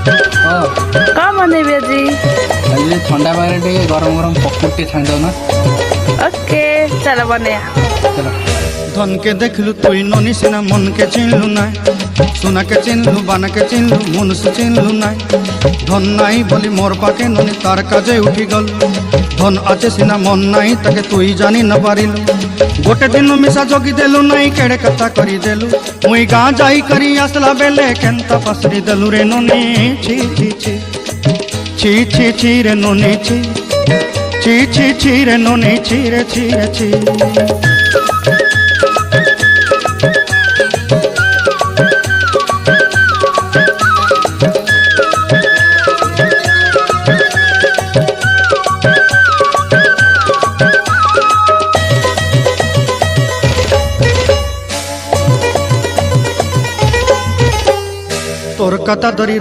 कौन बनेबी आजी ठंडा पागे टे गरम गरम पकड़ टे छाणी दो ना। ओके चलो बने चलो धन के देखलु तुई ननी सिना मन के चिन्हलु ना सोना के चिन्हलु बाना के चिन्हलु मनुष्य चिन्हलु ना धन नाई बोली मोर पाके ननी तार काजे उठी गल धन आचे सिना मन नाई ताके तुई जानी न पारिलु गोटे दिन मिसा जगी देलु नाई केड़े कथा करी देलु मुई गाँ जाई करी आसला बेले केंता पसरी देलु रे ननी छी छी छी छी छी छी रे ननी छी छी छी छी रे ननी छी रे छी रे छी। তোর কথা ধরি